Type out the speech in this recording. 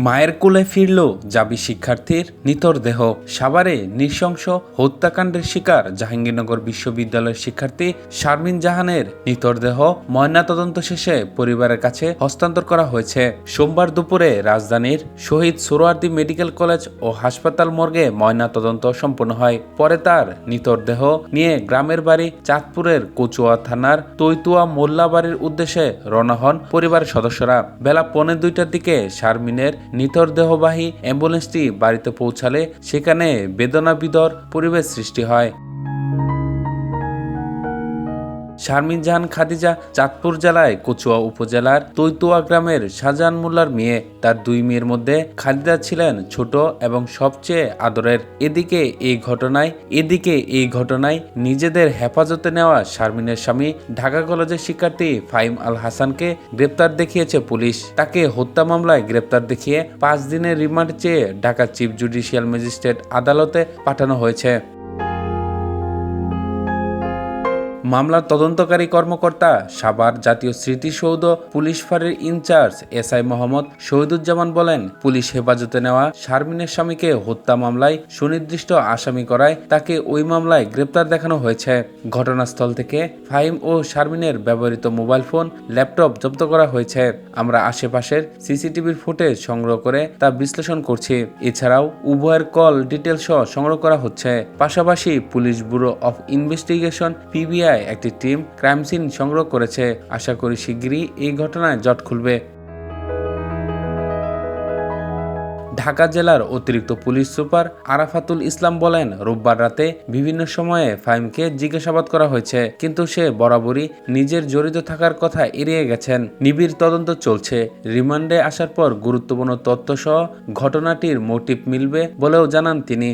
মায়ের কোলে ফিরল জাবি শিক্ষার্থীর নিথর দেহ। সাভারে নৃশংস হত্যাকাণ্ডের শিকার জাহাঙ্গীরনগর বিশ্ববিদ্যালয়ের শিক্ষার্থী শারমিন জাহানের নিথর দেহ ময়নাতদন্ত শেষে পরিবারের কাছে হস্তান্তর করা হয়েছে। সোমবার দুপুরে রাজধানীর শহীদ সোহরাওয়ার্দী মেডিকেল কলেজ ও হাসপাতাল মর্গে ময়নাতদন্ত সম্পন্ন হয়। পরে তার নিথর দেহ নিয়ে গ্রামের বাড়ি চাঁদপুরের কচুয়া থানার তৈতুয়া মোল্লা বাড়ির উদ্দেশ্যে রওনা হন পরিবারের সদস্যরা। বেলা 1:45টার দিকে শারমিনের নিথর দেহবাহী অ্যাম্বুলেন্সটি বাড়িতে পৌঁছালে সেখানে বেদনাবিধর পরিবেশ সৃষ্টি হয়। শারমিন জাহান খাদিজা চাঁদপুর জেলায় কচুয়া উপজেলার তৈতুয়া গ্রামের শাহজাহান মোল্লার মেয়ে। তার 2 মেয়ের মধ্যে খাদিজা ছিলেন ছোট এবং সবচেয়ে আদরের। এদিকে এই ঘটনায় নিজেদের হেফাজতে নেওয়া শারমিনের স্বামী ঢাকা কলেজের শিক্ষার্থী ফাহিম আল হাসানকে গ্রেপ্তার দেখিয়েছে পুলিশ। তাকে হত্যা মামলায় গ্রেপ্তার দেখিয়ে 5 দিনের রিমান্ড চেয়ে ঢাকা চিফ জুডিশিয়াল ম্যাজিস্ট্রেট আদালতে পাঠানো হয়েছে। মামলার তদন্তকারী কর্মকর্তা সাভার জাতীয় স্মৃতিসৌধ পুলিশ ফাঁড়ির ইনচার্জ এসআই মোহাম্মদ শহীদুজ্জামান বলেন, পুলিশ হেফাজতে নেওয়া শারমিনের স্বামীকে হত্যা মামলায় সুনির্দিষ্ট আসামি করায় তাকে ওই মামলায় গ্রেপ্তার দেখানো হয়েছে। ঘটনাস্থল থেকে ফাহিম ও শারমিনের ব্যবহৃত মোবাইল ফোন, ল্যাপটপ জব্দ করা হয়েছে। আমরা আশেপাশের সিসিটিভির ফুটেজ সংগ্রহ করে তা বিশ্লেষণ করছি। এছাড়াও উভয়ের কল ডিটেল সহ সংগ্রহ করা হচ্ছে। পাশাপাশি police bureau of investigation PBI একটি টিম ক্রাইম সিন সংগ্রহ করেছে। আশা করি শিগগিরই এই ঘটনায় জট খুলবে। ঢাকা জেলার অতিরিক্ত পুলিশ সুপার আরাফাতুল ইসলাম বলেন, রোববার রাতে বিভিন্ন সময়ে ফাহিমকে জিজ্ঞাসাবাদ করা হয়েছে, কিন্তু সে বরাবরই নিজের জড়িত থাকার কথা এড়িয়ে গেছেন। নিবিড় তদন্ত চলছে। রিমান্ডে আসার পর গুরুত্বপূর্ণ তথ্য সহ ঘটনাটির মোটিভ মিলবে বলেও জানান তিনি।